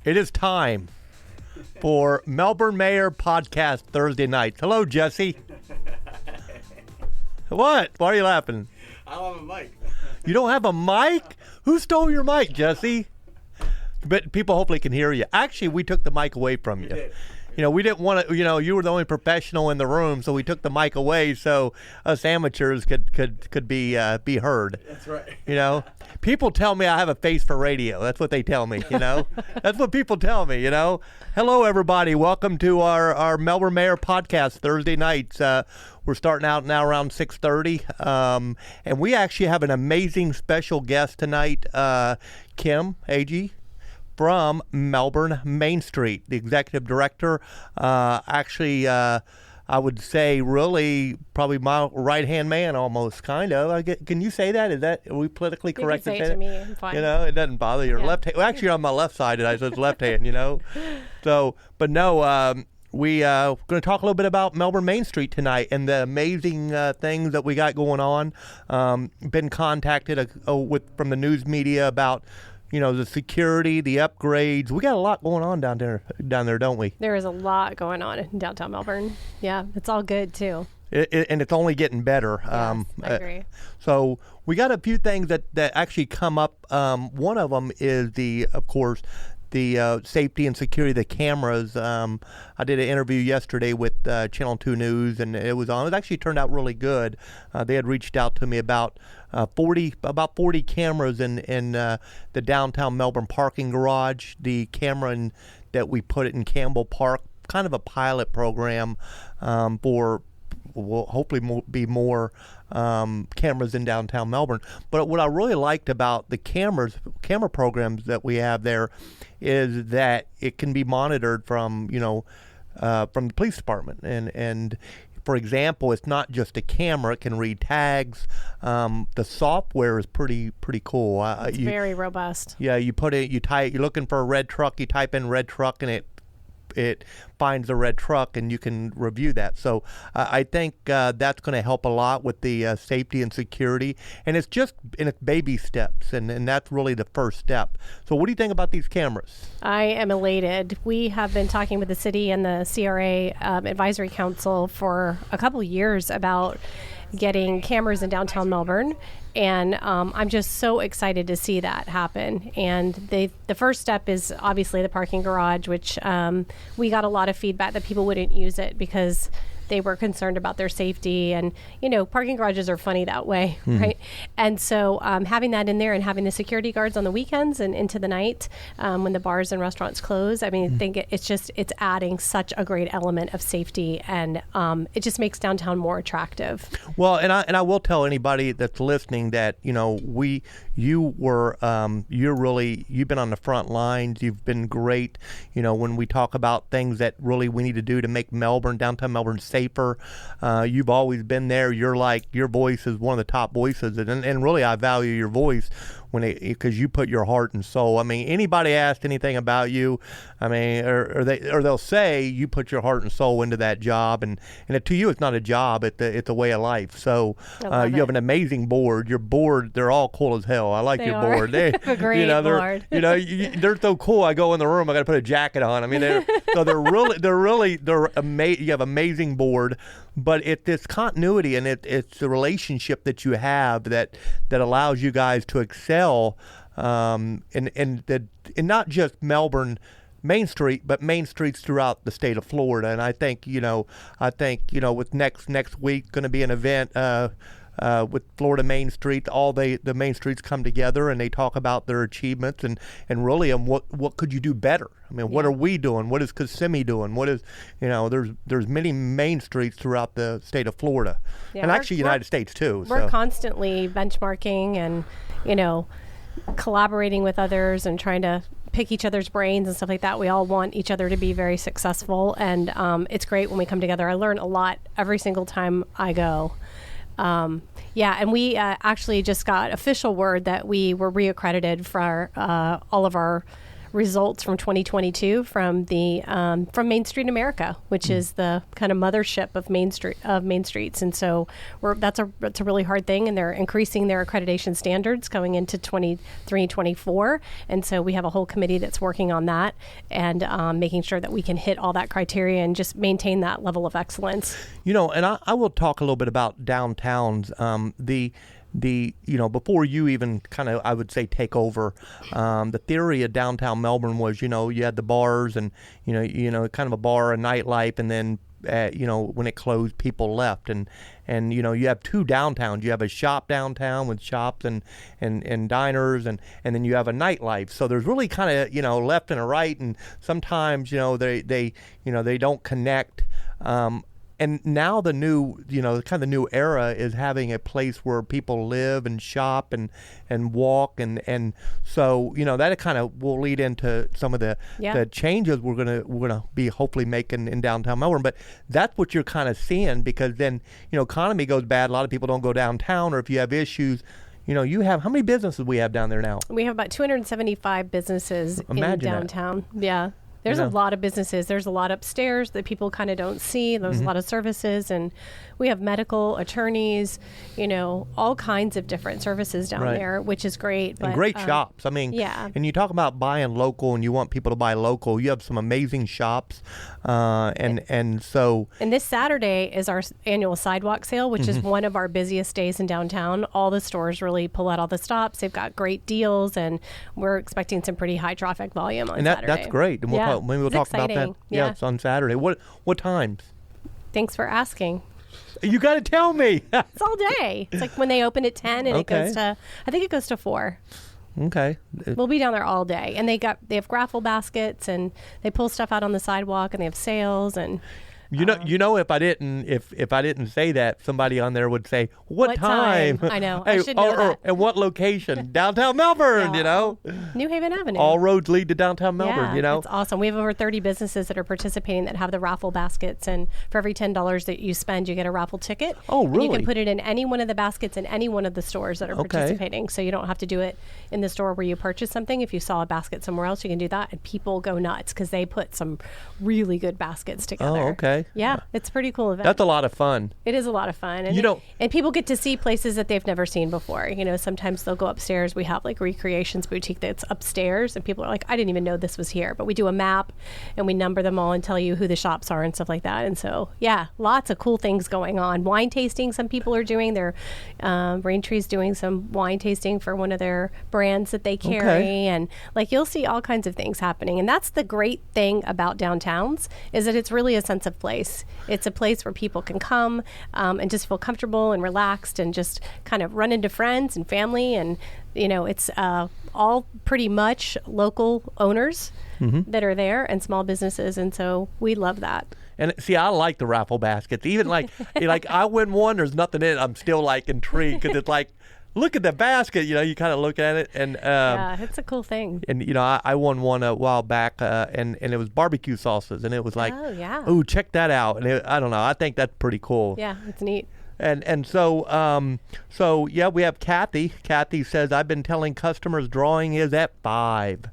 It is time for Melbourne Mayor Podcast Thursday nights. Hello, Jesse. What? Why are you laughing? I don't have a mic. You don't have a mic? Who stole your mic, Jesse? But people hopefully can hear you. Actually, we took the mic away from you. did. You know, we didn't want to, you were the only professional in the room, so we took the mic away so us amateurs could be heard. That's right. You know, people tell me I have a face for radio. That's what they tell me, you know. That's what people tell me, you know. Hello, everybody. Welcome to our Melbourne Mayor Podcast Thursday nights. We're starting out now around 6:30, and we actually have an amazing special guest tonight, Kim Agee from Melbourne Main Street, the executive director. I would say really probably my right-hand man almost, kind of. Can you say that? Are we politically correct? You can say it to me. I'm fine. You know, it doesn't bother your left hand. Well, actually, you're on my left side today, so it's left hand, you know. So, but no, we going to talk a little bit about Melbourne Main Street tonight and the amazing things that we got going on. Been contacted from the news media about, you know, the security, the upgrades. We got a lot going on down there, don't we? There is a lot going on in downtown Melbourne. Yeah, it's all good too. And it's only getting better. Yes, I agree. So we got a few things that actually come up. One of them is of course, the safety and security of the cameras. I did an interview yesterday with Channel 2 News, and it was on. It actually turned out really good. They had reached out to me about 40 cameras in the downtown Melbourne parking garage. The camera that we put it in Campbell Park, kind of a pilot program for. Will hopefully be more cameras in downtown Melbourne. But what I really liked about the camera programs that we have there is that it can be monitored from the police department. And for example, it's not just a camera; it can read tags. The software is pretty cool. It's very robust. Yeah, you put it. You're looking for a red truck. You type in red truck, and it finds the red truck, and you can review that. So I think that's going to help a lot with the safety and security. And it's baby steps, and that's really the first step. So what do you think about these cameras? I am elated. We have been talking with the city and the CRA Advisory Council for a couple years about getting cameras in downtown Melbourne, and I'm just so excited to see that happen. And the first step is obviously the parking garage, which we got a lot of feedback that people wouldn't use it because they were concerned about their safety. And, you know, parking garages are funny that way, right? And so having that in there and having the security guards on the weekends and into the night when the bars and restaurants close, I mean, I think it's adding such a great element of safety, and it just makes downtown more attractive. Well, and I will tell anybody that's listening that, you know, you've been on the front lines. You've been great, you know, when we talk about things that really we need to do to make downtown Melbourne safer. You've always been there. Your voice is one of the top voices, and really I value your voice because you put your heart and soul. I mean, anybody asked anything about you, I mean, or they'll say you put your heart and soul into that job, and to you it's not a job, it's a way of life. So you have an amazing board. Your board, they're all cool as hell. I like your board. They have a great board. They're so cool. I go in the room, I got to put a jacket on. I mean, they're amazing. You have amazing board. But it's this continuity, and it's the relationship that you have that allows you guys to excel, and not just Melbourne Main Street, but main streets throughout the state of Florida. And I think with next week going to be an event with Florida Main Street. All the main streets come together and they talk about their achievements and really what could you do better. I mean, what are we doing? What is Kissimmee doing? What is, there's many main streets throughout the state of Florida, and actually United States too. We're constantly benchmarking and, collaborating with others and trying to pick each other's brains and stuff like that. We all want each other to be very successful, and it's great when we come together. I learn a lot every single time I go. And we actually just got official word that we were reaccredited for all of our results from 2022 from the from Main Street America, which is the kind of mothership of Main Streets. And so that's a really hard thing, and they're increasing their accreditation standards going into 23 and 24. And so we have a whole committee that's working on that and making sure that we can hit all that criteria and just maintain that level of excellence. You know, and I will talk a little bit about downtowns. Before you even kind of, I would say, take over, the theory of downtown Melbourne was, you had the bars and, kind of a bar, a nightlife, and then, when it closed, people left. And you have two downtowns. You have a shop downtown with shops and diners, and then you have a nightlife. So there's really kind of, left and a right, and sometimes, they don't connect. And now the new, kind of the new era is having a place where people live and shop and walk. And so, that kind of will lead into some of the changes we're gonna be hopefully making in downtown Melbourne. But that's what you're kind of seeing, because then, economy goes bad. A lot of people don't go downtown, or if you have issues, you have, how many businesses we have down there now? We have about 275 businesses in downtown. That. Yeah. There's a lot of businesses. There's a lot upstairs that people kind of don't see. There's a lot of services, and we have medical, attorneys, all kinds of different services down there, which is great. And great shops. I mean, and you talk about buying local, and you want people to buy local. You have some amazing shops, and so. And this Saturday is our annual sidewalk sale, which is one of our busiest days in downtown. All the stores really pull out all the stops. They've got great deals, and we're expecting some pretty high traffic volume on Saturday. That's great. And maybe we'll talk exciting. About that. Yeah, it's on Saturday. What times? Thanks for asking. You got to tell me. It's all day. It's like when they open at 10 and it goes to, I think it goes to 4. Okay. We'll be down there all day. And they have raffle baskets, and they pull stuff out on the sidewalk, and they have sales, and if I didn't say that, somebody on there would say, what time? I know. Hey, I should know that. And what location? Downtown Melbourne, New Haven Avenue. All roads lead to downtown Melbourne, It's awesome. We have over 30 businesses that are participating that have the raffle baskets, and for every $10 that you spend, you get a raffle ticket. Oh, really? And you can put it in any one of the baskets in any one of the stores that are participating. So you don't have to do it in the store where you purchase something. If you saw a basket somewhere else, you can do that, and people go nuts because they put some really good baskets together. Oh, okay. Yeah, it's a pretty cool event. That's a lot of fun. It is a lot of fun. And and people get to see places that they've never seen before. Sometimes they'll go upstairs. We have like Recreations Boutique that's upstairs, and people are like, I didn't even know this was here. But we do a map, and we number them all and tell you who the shops are and stuff like that. And so, lots of cool things going on. Wine tasting, some people are doing. Raintree's doing some wine tasting for one of their brands that they carry. And you'll see all kinds of things happening. And that's the great thing about downtowns, is that it's really a sense of place. It's a place where people can come and just feel comfortable and relaxed and just kind of run into friends and family. And, it's all pretty much local owners that are there and small businesses. And so we love that. And see, I like the raffle baskets. Even I win one, there's nothing in it. I'm still intrigued, because it's look at the basket, you kind of look at it, and it's a cool thing. And I won one a while back, and it was barbecue sauces, and it was oh, check that out. And I don't know, I think that's pretty cool. Yeah, it's neat. And so we have Kathy. Kathy says, I've been telling customers drawing is at 5.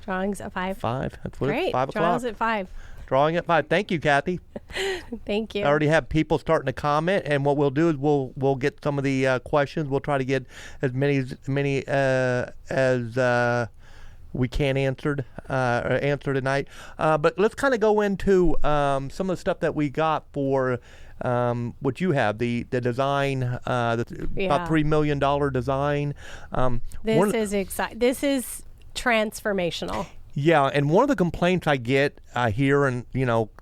Drawing's at 5. 5. That's what Great. It's 5 o'clock. Drawing's at 5. Drawing at 5. Thank you, Kathy. Thank you. I already have people starting to comment, and what we'll do is we'll get some of the questions. We'll try to get as many as we can answer tonight. But let's kind of go into some of the stuff that we got for what you have, the design, about $3 million design. This is transformational. Yeah, and one of the complaints I get here, and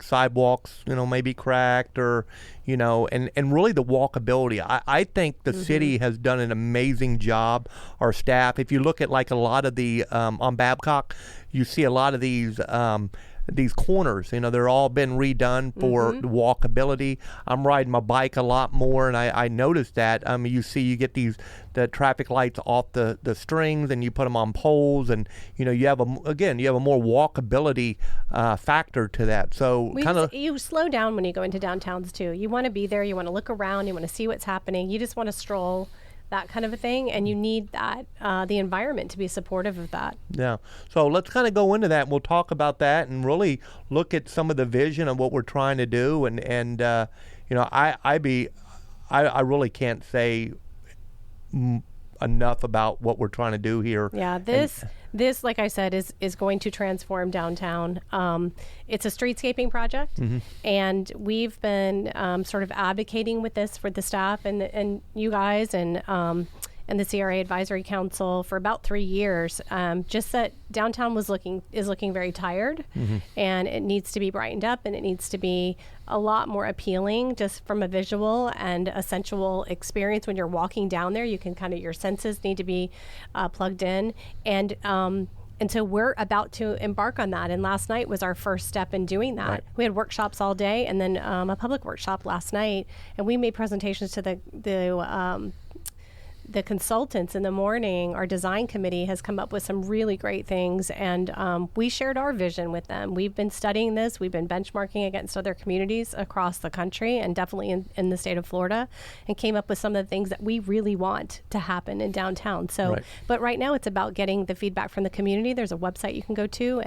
sidewalks, maybe cracked, or and really the walkability. I think the city has done an amazing job. Our staff, if you look at a lot of the on Babcock, you see a lot of these corners, they're all been redone for walkability. I'm riding my bike a lot more, and I noticed that. You get the traffic lights off the strings, and you put them on poles, and you have a more walkability factor to that. So you slow down when you go into downtowns too. You want to be there. You want to look around. You want to see what's happening. You just want to stroll. that kind of a thing, and you need that the environment to be supportive of that. Yeah. So let's kind of go into that, and we'll talk about that and really look at some of the vision of what we're trying to do. And I really can't say enough about what we're trying to do here. Yeah, this, like I said, is going to transform downtown. It's a streetscaping project, and we've been sort of advocating with this for the staff and you guys and the CRA Advisory Council for about 3 years. Just that downtown is looking very tired, and it needs to be brightened up, and it needs to be a lot more appealing just from a visual and a sensual experience. When you're walking down there, you can your senses need to be plugged in. And so we're about to embark on that. And last night was our first step in doing that. Right. We had workshops all day, and then a public workshop last night, and we made presentations to the consultants in the morning. Our design committee has come up with some really great things, and we shared our vision with them. We've been studying this. We've been benchmarking against other communities across the country, and definitely in the state of Florida, and came up with some of the things that we really want to happen in downtown. So, but right now it's about getting the feedback from the community. There's a website you can go to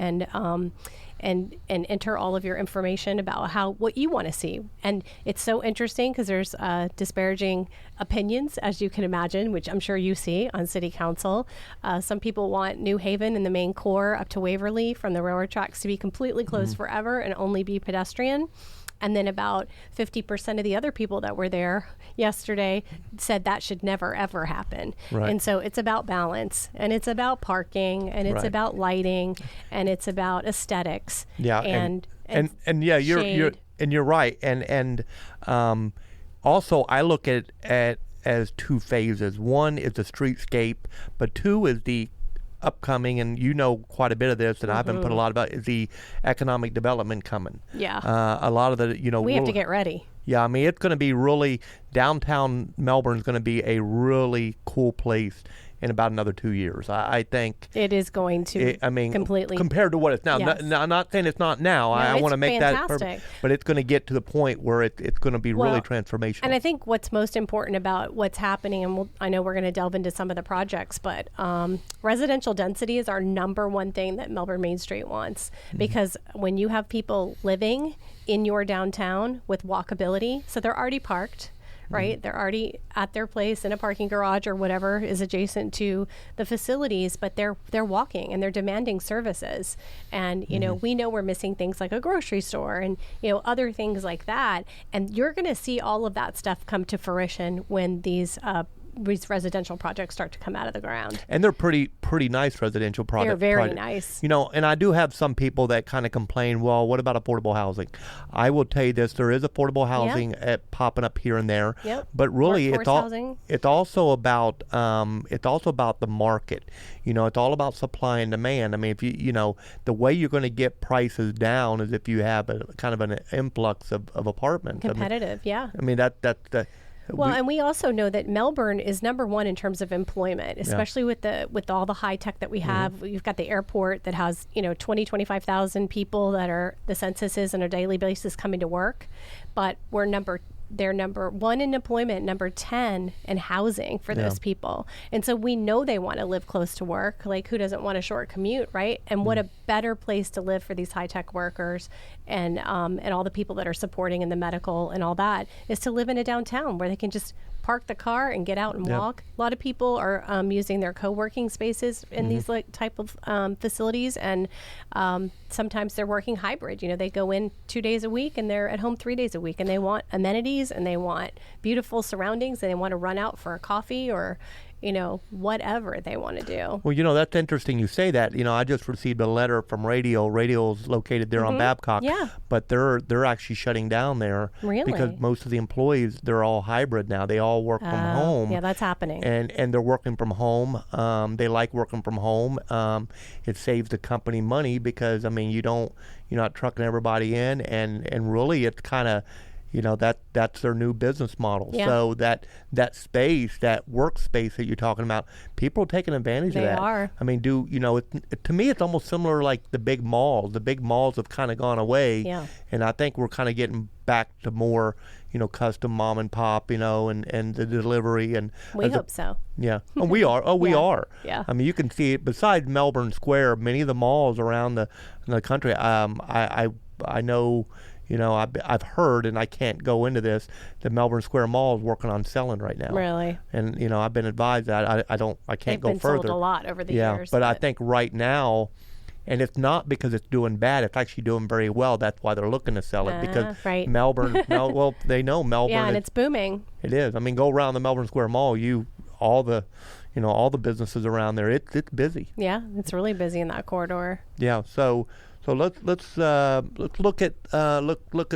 and enter all of your information about what you want to see. And it's so interesting because there's disparaging opinions, as you can imagine, which I'm sure you see on City Council. Some people want New Haven and the main core up to Waverly from the railroad tracks to be completely closed forever and only be pedestrian. And then about 50% of the other people that were there yesterday said that should never, ever happen. Right. And so it's about balance, and it's about parking, and it's about lighting, and it's about aesthetics. Yeah. And yeah, you're right. And also I look at as two phases. One is the streetscape, but two is the upcoming, and you know quite a bit of this, and I've been put a lot about, is the economic development coming. Yeah. A lot of the, we have to get ready. Yeah, I mean, it's going to be really, downtown Melbourne is going to be a really cool place in about another 2 years. I think it is going to. Completely compared to what it's now. Yes. I'm not saying it's not now. No, I want to make fantastic. That, but it's going to get to the point where it's going to be really transformational. And I think what's most important about what's happening, and I know we're going to delve into some of the projects, but residential density is our number one thing that Melbourne Main Street wants, because when you have people living in your downtown with walkability, so they're already parked. Right? They're already at their place in a parking garage or whatever is adjacent to the facilities, but they're walking and they're demanding services. And, we know we're missing things like a grocery store and, other things like that. And you're going to see all of that stuff come to fruition when these residential projects start to come out of the ground. And they're pretty nice residential projects. They're very nice. And I do have some people that kind of complain, well, what about affordable housing? I will tell you this, there is affordable housing popping up here and there. Yep. But really housing. It's also about the market. It's all about supply and demand. I mean, if the way you're going to get prices down is if you have a kind of an influx of apartments. Competitive, I mean that's the. Well, and we also know that Melbourne is number one in terms of employment, especially with all the high tech that we have. You've got the airport that has 25,000 people that are the census is on a daily basis coming to work, but they're number one in employment, number 10 in housing for those people. And so we know they want to live close to work. Like, who doesn't want a short commute, right? And what a better place to live for these high-tech workers and all the people that are supporting in the medical and all that is to live in a downtown where they can just park the car and get out and walk. A lot of people are using their co-working spaces in these type of facilities, and sometimes they're working hybrid. They go in 2 days a week and they're at home 3 days a week, and they want amenities and they want beautiful surroundings and they want to run out for a coffee or whatever they want to do. Well, that's interesting you say that. I just received a letter from Radio. Radio's located there on Babcock. Yeah. But they're actually shutting down there. Really? Because most of the employees, they're all hybrid now. They all work from home. Yeah, that's happening. And they're working from home. They like working from home. It saves the company money because, you're not trucking everybody in. And really, it's kind of, that's their new business model. Yeah. So that space, that workspace that you're talking about, people are taking advantage of that. They are. I mean, to me, it's almost similar like the big malls. The big malls have kind of gone away. Yeah. And I think we're kind of getting back to more, custom mom and pop, and the delivery. And we hope so. Yeah. Oh, we are. Oh, we Yeah. are. Yeah. I mean, you can see it besides Melbourne Square, many of the malls around the country. I know, I've heard, and I can't go into this, the Melbourne Square Mall is working on selling right now. Really? And, I've been advised that I can't They've go been further. sold a lot over the Yeah, years. but I think right now, and it's not because it's doing bad, it's actually doing very well. That's why they're looking to sell it, because right. Melbourne, well, they know Melbourne. Yeah, and it's booming. It is. I mean, go around the Melbourne Square Mall, all the businesses around there, it's busy. Yeah, it's really busy in that corridor. Yeah, so let's look at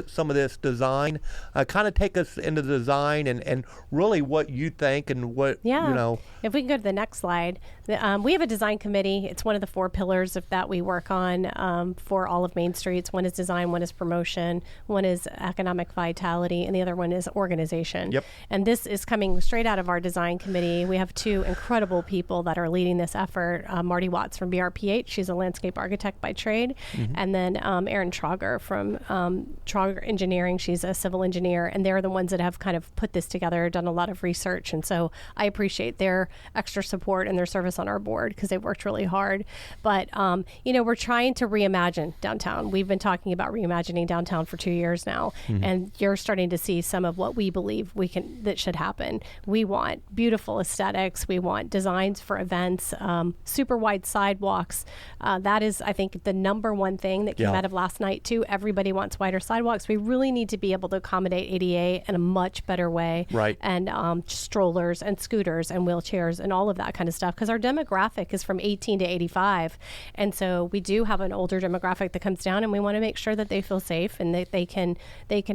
some of this design. Kind of take us into the design and really what you think and what If we can go to the next slide, we have a design committee. It's one of the 4 pillars that we work on for all of Main Streets. One is design, one is promotion, one is economic vitality, and the other one is organization. Yep. And this is coming straight out of our design committee. We have 2 incredible people that are leading this effort. Marty Watts from BRPH. She's a landscape architect by trade. Mm-hmm. And then Erin Trauger from Trauger Engineering. She's a civil engineer, and they're the ones that have kind of put this together, done a lot of research. And so I appreciate their extra support and their service on our board because they've worked really hard. But, we're trying to reimagine downtown. We've been talking about reimagining downtown for 2 years now, mm-hmm. and you're starting to see some of what we believe that should happen. We want beautiful aesthetics. We want designs for events, super wide sidewalks. That is, I think, the number one thing that came out of last night too. Everybody wants wider sidewalks. We really need to be able to accommodate ADA in a much better way. Right. And strollers and scooters and wheelchairs and all of that kind of stuff, because our demographic is from 18 to 85. And so we do have an older demographic that comes down, and we want to make sure that they feel safe and that they can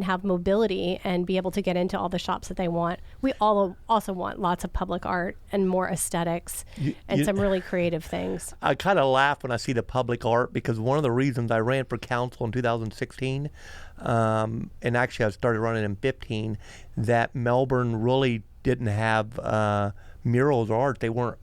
have mobility and be able to get into all the shops that they want. We all also want lots of public art and more aesthetics and some really creative things. I kind of laugh when I see the public art, because one of the reasons I ran for council in 2016, and actually I started running in 15, that Melbourne really didn't have murals or art. They weren't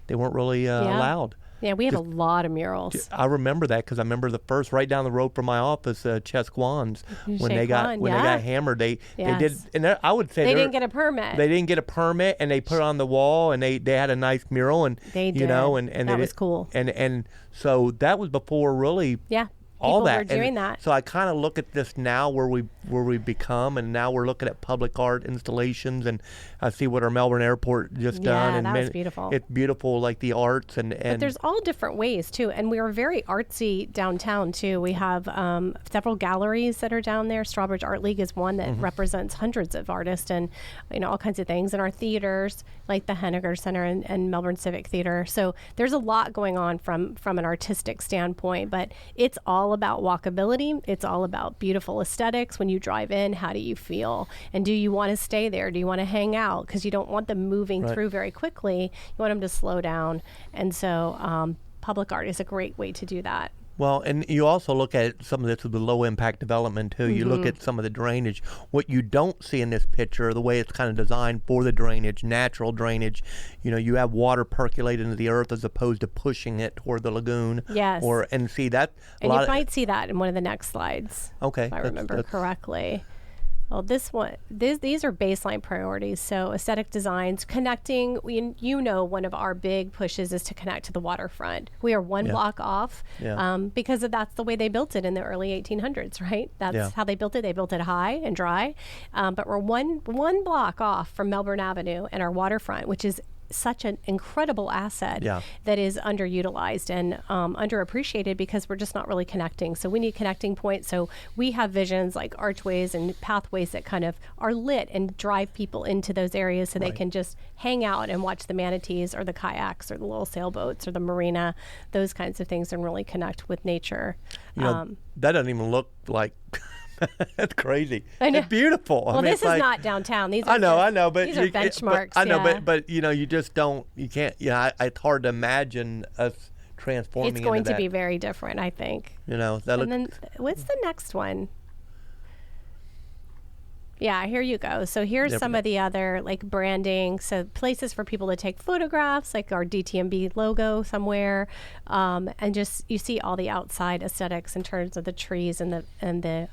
really allowed. Yeah, we have a lot of murals. I remember that because I remember the first right down the road from my office, Chesquans, when they got hammered. They did, and I would say they didn't get a permit. They didn't get a permit, and they put it on the wall, and they had a nice mural, and they did. And that was cool. And so that was before really. Yeah. All that. Were doing that. So I kind of look at this now where we become, and now we're looking at public art installations, and I see what our Melbourne Airport just done. Yeah, that was beautiful. It's beautiful, like the arts and. But there's all different ways too, and we are very artsy downtown too. We have several galleries that are down there. Strawbridge Art League is one that mm-hmm. represents hundreds of artists and all kinds of things. And our theaters, like the Henniger Center and Melbourne Civic Theater. So there's a lot going on from an artistic standpoint, but it's all about walkability. It's all about beautiful aesthetics. When you drive in, how do you feel? And do you want to stay there? Do you want to hang out? Because you don't want them moving through very quickly. You want them to slow down. And so public art is a great way to do that. Well, and you also look at some of this with the low impact development too. Mm-hmm. You look at some of the drainage. What you don't see in this picture, the way it's kind of designed for the drainage, natural drainage, you have water percolate into the earth as opposed to pushing it toward the lagoon. Yes. And see that. And you might see that in one of the next slides. Okay. If I remember correctly. Well, these are baseline priorities. So aesthetic designs, connecting, one of our big pushes is to connect to the waterfront. We are one block off because that's the way they built it in the early 1800s, right? That's how they built it. They built it high and dry. But we're one block off from Melbourne Avenue and our waterfront, which is such an incredible asset that is underutilized and underappreciated because we're just not really connecting. So we need connecting points. So we have visions like archways and pathways that kind of are lit and drive people into those areas so they can just hang out and watch the manatees or the kayaks or the little sailboats or the marina, those kinds of things, and really connect with nature. That doesn't even look like... That's crazy. I know. It's beautiful. Well, this is not downtown. These are I know, but these are benchmarks. But you just don't. You can't. It's hard to imagine us transforming. It's going into to that. be very different, I think. Then what's the next one? What's the next one? This is not downtown. These are benchmarks. I know, but you just don't. You can't. I hard to imagine us transforming. It's going to be very different, I think. And then what's the next one? Yeah, here you go. So here's some of the other like branding. So places for people to take photographs, like our DTMB logo somewhere, and just you see all the outside aesthetics in terms of the trees and the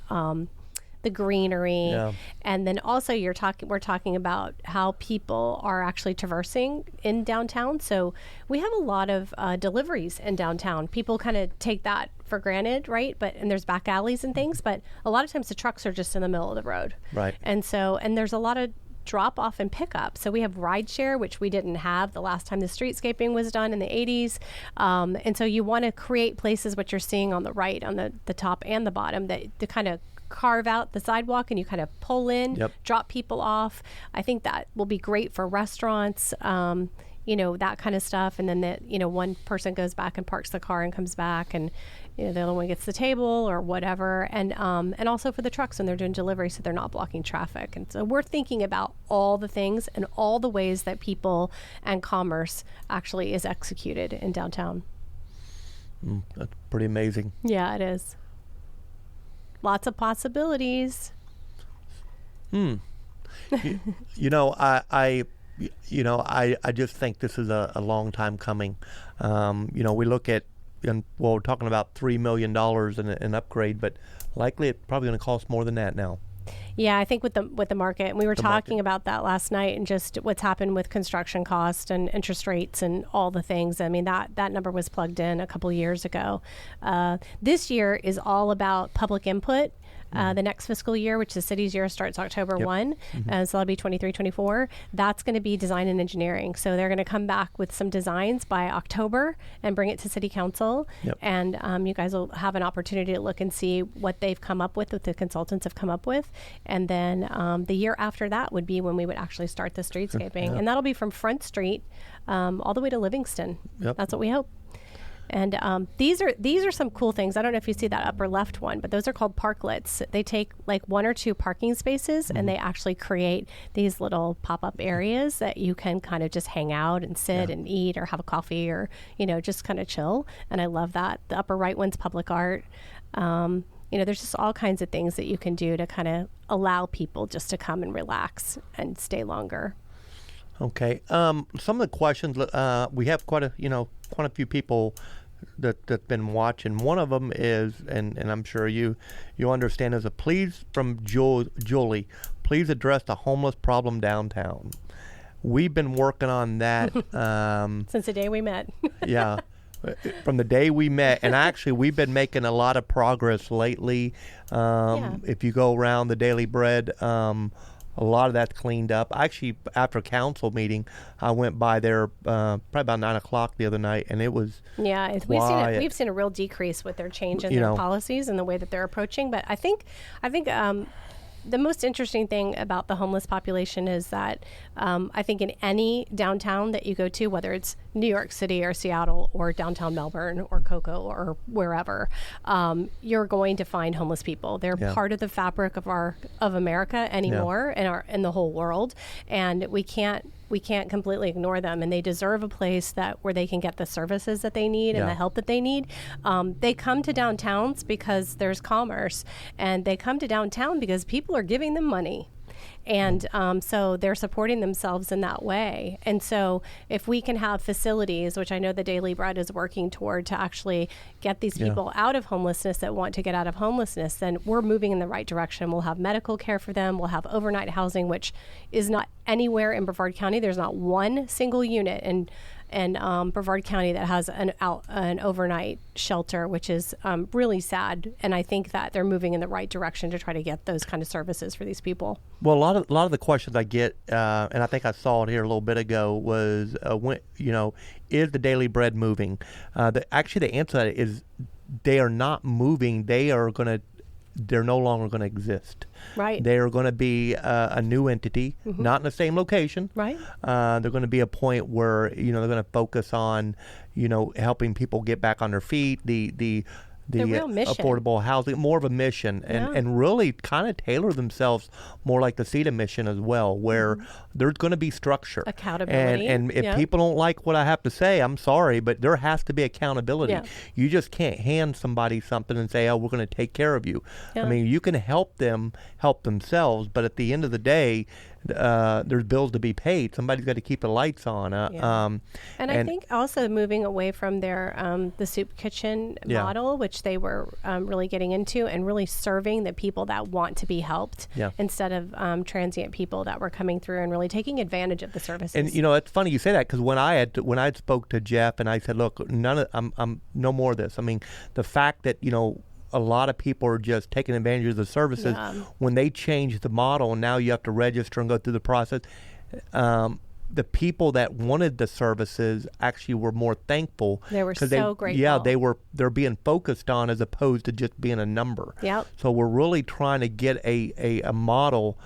greenery. Yeah. And then also we're talking about how people are actually traversing in downtown. So we have a lot of deliveries in downtown. People kind of take that for granted, right? And there's back alleys and things, but a lot of times the trucks are just in the middle of the road. Right. And there's a lot of drop off and pick up. So we have rideshare, which we didn't have the last time the streetscaping was done in the 80s. And so you want to create places, what you're seeing on the right, on the top and the bottom, that to kind of carve out the sidewalk and you kind of pull in, drop people off. I think that will be great for restaurants, that kind of stuff. And then one person goes back and parks the car and comes back, and the other one gets the table or whatever. And also for the trucks when they're doing delivery, so they're not blocking traffic. And so we're thinking about all the things and all the ways that people and commerce actually is executed in downtown. That's pretty amazing. Yeah, it is. Lots of possibilities. I just think this is a long time coming. We look at, we're talking about $3 million in an upgrade, but likely it's probably going to cost more than that now. Yeah, I think with the market, and we were talking about that last night, and just what's happened with construction cost and interest rates and all the things. I mean, that number was plugged in a couple of years ago. This year is all about public input. The next fiscal year, which the city's year starts October 1, so that'll be 23-24. That's going to be design and engineering. So they're going to come back with some designs by October and bring it to City Council. And you guys will have an opportunity to look and see what they've come up with, what the consultants have come up with. And then the year after that would be when we would actually start the streetscaping. And that'll be from Front Street all the way to Livingston. That's what we hope. And these are some cool things. I don't know if you see that upper left one, but those are called parklets. They take like 1 or 2 parking spaces and they actually create these little pop-up areas that you can kind of just hang out and sit and eat or have a coffee or, just kind of chill. And I love that. The upper right one's public art. There's just all kinds of things that you can do to kind of allow people just to come and relax and stay longer. Okay. Some of the questions, we have quite a few people that's been watching. One of them is, and I'm sure you understand, is a please from Julie. Please address the homeless problem downtown. We've been working on that since the day we met. Yeah, from the day we met, and actually we've been making a lot of progress lately. If you go around the Daily Bread, a lot of that's cleaned up. Actually, after a council meeting, I went by there probably about 9 o'clock the other night, and it was we've seen a real decrease with their change in their policies and the way that they're approaching. But I think the most interesting thing about the homeless population is that I think in any downtown that you go to, whether it's New York City or Seattle or downtown Melbourne or Cocoa or wherever, you're going to find homeless people. They're part of the fabric of America anymore in the whole world, and we can't completely ignore them, and they deserve a place where they can get the services that they need and the help that they need. They come to downtowns because there's commerce, and they come to downtown because people are giving them money. And so they're supporting themselves in that way. And so if we can have facilities, which I know the Daily Bread is working toward to actually get these people out of homelessness that want to get out of homelessness, then we're moving in the right direction. We'll have medical care for them. We'll have overnight housing, which is not anywhere in Brevard County. There's not one single unit in Brevard County that has an overnight shelter, which is really sad. And I think that they're moving in the right direction to try to get those kind of services for these people. Well, a lot of the questions I get, and I think I saw it here a little bit ago, was is the Daily Bread moving? The answer to that is they are not moving. They're no longer going to exist. Right. They are going to be a new entity, not in the same location. Right. They're going to be a point where they're going to focus on helping people get back on their feet. The the real mission. affordable housing, more of a mission, and really kind of tailor themselves more like the CETA mission as well, where there's going to be structure. Accountability. And if people don't like what I have to say, I'm sorry, but there has to be accountability. Yeah. You just can't hand somebody something and say, oh, we're going to take care of you. Yeah. I mean, you can help them help themselves, but at the end of the day, there's bills to be paid. Somebody's got to keep the lights on. And I think also moving away from their the soup kitchen model, which they were really getting into, and really serving the people that want to be helped instead of transient people that were coming through and really taking advantage of the services. And it's funny you say that, because when I spoke to Jeff and I said, look, I'm no more of this. I mean, the fact that a lot of people are just taking advantage of the services. When they change the model and now you have to register and go through the process, the people that wanted the services actually were more thankful. They were so grateful. Yeah, they're being focused on as opposed to just being a number. Yep. So we're really trying to get a model.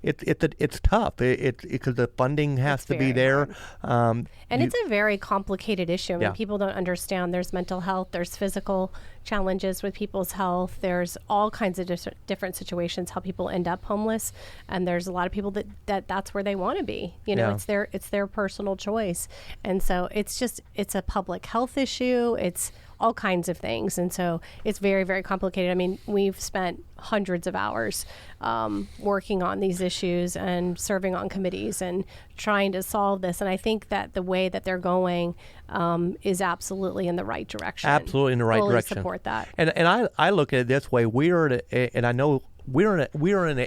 It's tough. It's because the funding has to be there. And it's a very complicated issue. I mean, people don't understand. There's mental health. There's physical challenges with people's health. There's all kinds of different situations how people end up homeless. And there's a lot of people that's where they want to be. It's their personal choice. And so it's a public health issue. It's all kinds of things. And so it's very, very complicated. I mean, we've spent hundreds of hours working on these issues and serving on committees and trying to solve this. And I think that the way that they're going is absolutely in the right direction. Absolutely in the right direction. Support that. And I look at it this way. We're in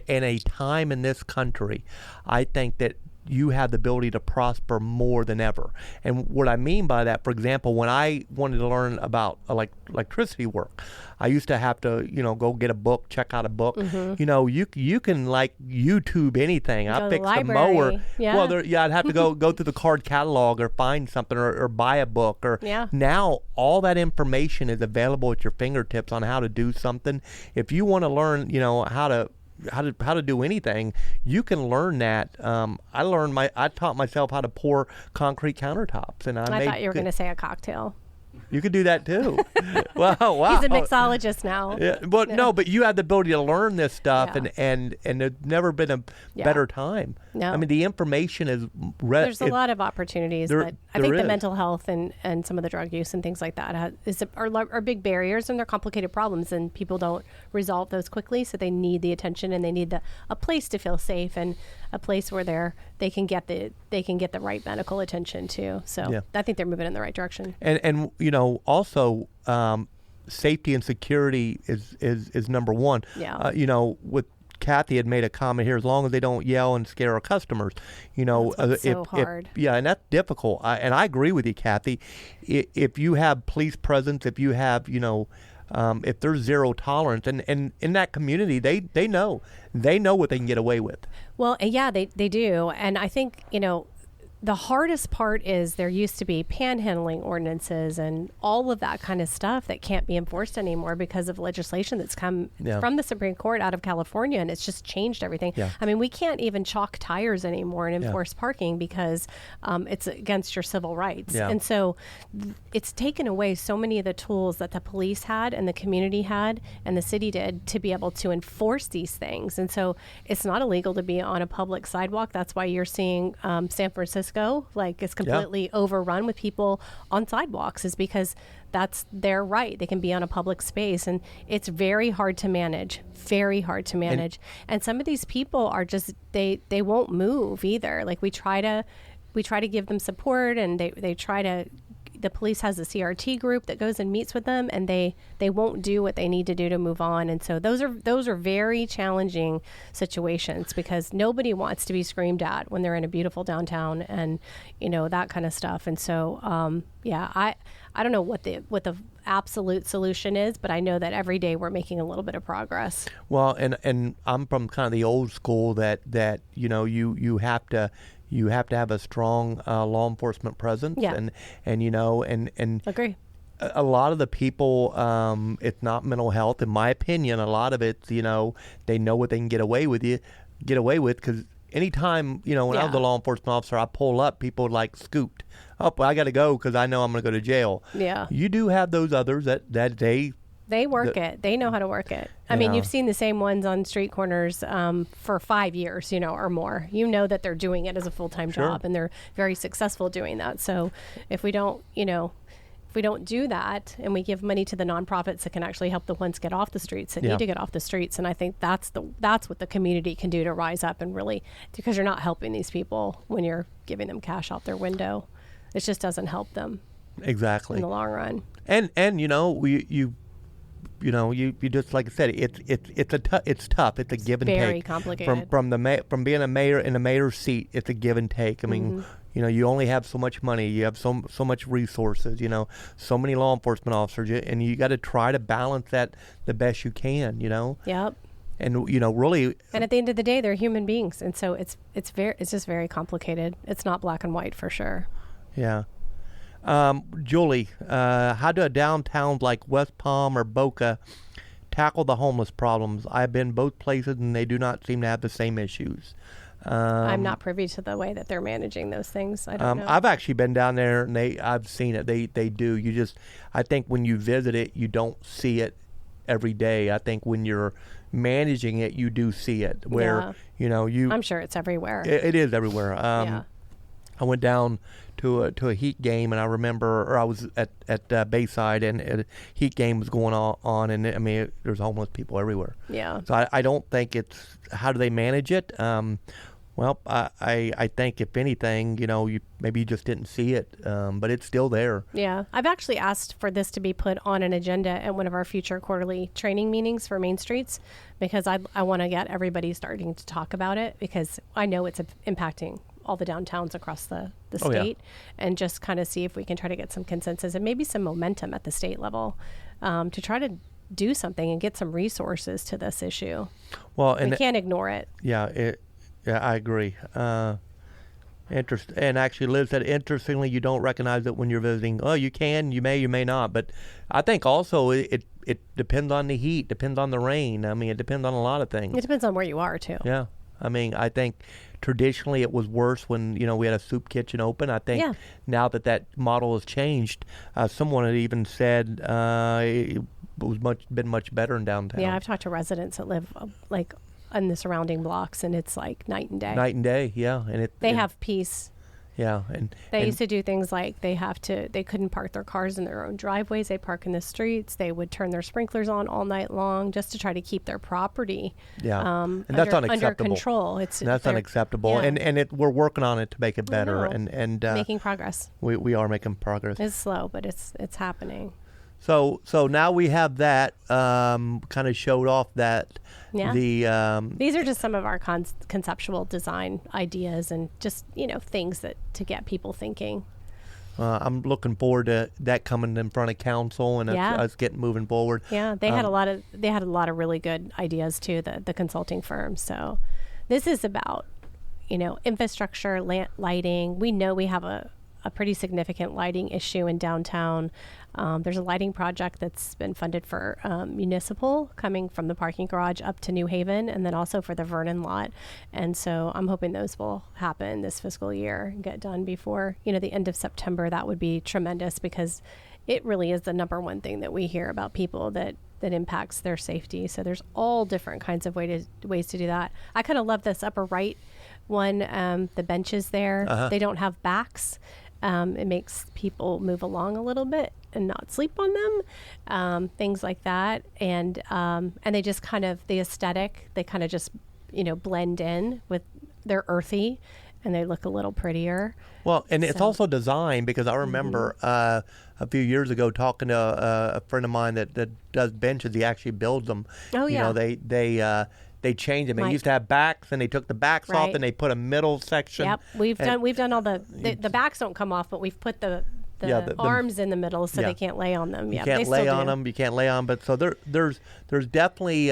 a time in this country, I think, that you have the ability to prosper more than ever. And what I mean by that, for example, when I wanted to learn about electricity work, I used to have to, go get a book, check out a book. You can YouTube anything. I fixed the mower. Yeah. Well, I'd have to go through the card catalog or find something or buy a book. Now all that information is available at your fingertips on how to do something. If you want to learn, how to do anything, you can learn that. I taught myself how to pour concrete countertops, and I thought you were going to say a cocktail. You could do that too. Wow. He's a mixologist now. Yeah, no, but you have the ability to learn this stuff, and there's never been a better time. No. I mean, the information is. There's a lot of opportunities, but I think the is. mental health and some of the drug use and things like that are big barriers, and they're complicated problems, and people don't resolve those quickly. So they need the attention, and they need a place to feel safe, and a place where they can get the right medical attention too. So I think they're moving in the right direction. And also safety and security is number one. Yeah. With Kathy had made a comment here, as long as they don't yell and scare our customers, that's so hard. And that's difficult. And I agree with you, Kathy. If you have police presence, if you have, if there's zero tolerance, and in that community, they know what they can get away with. Well, yeah, they do. And I think, the hardest part is there used to be panhandling ordinances and all of that kind of stuff that can't be enforced anymore because of legislation that's come from the Supreme Court out of California, and it's just changed everything. Yeah. I mean, we can't even chalk tires anymore and enforce parking because it's against your civil rights. Yeah. And so it's taken away so many of the tools that the police had and the community had and the city did to be able to enforce these things. And so it's not illegal to be on a public sidewalk. That's why you're seeing San Francisco it's completely overrun with people on sidewalks, is because that's their right. They can be on a public space, and it's very hard to manage. And some of these people are just they won't move either. Like we try to give them support, and they try to. The police has a CRT group that goes and meets with them, and they won't do what they need to do to move on. And so those are very challenging situations, because nobody wants to be screamed at when they're in a beautiful downtown and that kind of stuff. And so I don't know what the absolute solution is, but I know that every day we're making a little bit of progress. Well, and I'm from kind of the old school that you have to have a strong law enforcement presence, and agree. A lot of the people, it's not mental health, in my opinion. A lot of it's, they know what they can get away with because anytime, when I was a law enforcement officer, I pull up, people would like scoot. Oh, I got to go because I know I'm going to go to jail. Yeah. You do have those others that they work it. They know how to work it. I mean, you've seen the same ones on street corners for 5 years, or more. You know that they're doing it as a full-time job, and they're very successful doing that. So if we don't, if we don't do that and we give money to the nonprofits that can actually help the ones get off the streets that need to get off the streets, and I think that's what the community can do to rise up and really, because you're not helping these people when you're giving them cash out their window. It just doesn't help them. Exactly. In the long run. And you just, like I said, it's tough. It's a give and take. Very complicated. From being a mayor in a mayor's seat, it's a give and take. I mean, you only have so much money. You have so much resources. So many law enforcement officers, and you got to try to balance that the best you can. Yep. And really. And at the end of the day, they're human beings, and so it's just very complicated. It's not black and white for sure. Yeah. Julie, how do downtowns like West Palm or Boca tackle the homeless problems? I've been both places and they do not seem to have the same issues. I'm not privy to the way that they're managing those things. I don't know. I've actually been down there and I've seen it. They do. I think when you visit it, you don't see it every day. I think when you're managing it, you do see it where, I'm sure it's everywhere. It is everywhere. I went down to a Heat game, and I remember, or I was at Bayside, and a Heat game was going on, and I mean, there's homeless people everywhere. Yeah. So I don't think it's how do they manage it. Well, I think if anything, maybe you just didn't see it, but it's still there. Yeah, I've actually asked for this to be put on an agenda at one of our future quarterly training meetings for Main Streets, because I want to get everybody starting to talk about it, because I know it's impacting all the downtowns across the state, and just kind of see if we can try to get some consensus and maybe some momentum at the state level to try to do something and get some resources to this issue. Well, and we can't ignore it. Yeah, I agree. And actually, Liz said, interestingly, you don't recognize it when you're visiting. Oh, you can, you may not. But I think also it depends on the heat, depends on the rain. I mean, it depends on a lot of things. It depends on where you are, too. Yeah. I mean, I think traditionally it was worse when, we had a soup kitchen open. I think now that model has changed, someone had even said it was been much better in downtown. Yeah, I've talked to residents that live in the surrounding blocks, and it's like night and day. Night and day, yeah. And they have peace. Yeah, they used to do things like they couldn't park their cars in their own driveways. They park in the streets. They would turn their sprinklers on all night long just to try to keep their property and that's unacceptable. Under control. That's unacceptable. And we're working on it to make it better and making progress. We are making progress. It's slow, but it's happening. So now we have that kind of showed off that these are just some of our conceptual design ideas and just things to get people thinking. I'm looking forward to that coming in front of council and us getting moving forward. Yeah, they had a lot of really good ideas too. The consulting firms. So this is about infrastructure, lighting. We know we have a pretty significant lighting issue in downtown. There's a lighting project that's been funded for municipal, coming from the parking garage up to New Haven, and then also for the Vernon lot. And so I'm hoping those will happen this fiscal year and get done before the end of September. That would be tremendous, because it really is the number one thing that we hear about people that impacts their safety. So there's all different kinds of ways to do that. I kind of love this upper right one, the benches there. They don't have backs. It makes people move along a little bit and not sleep on them, things like that. And they just kind of, the aesthetic, they kind of just, blend in with, they're earthy and they look a little prettier. Well, and it's also designed, because I remember a few years ago talking to a friend of mine that does benches. He actually builds them. Oh, yeah. They changed them. They used to have backs, and they took the backs off, and they put a middle section. Yep, we've done all the backs don't come off, but we've put the arms in the middle so they can't lay on them. You can't lay on them. You can't lay on. But so there's definitely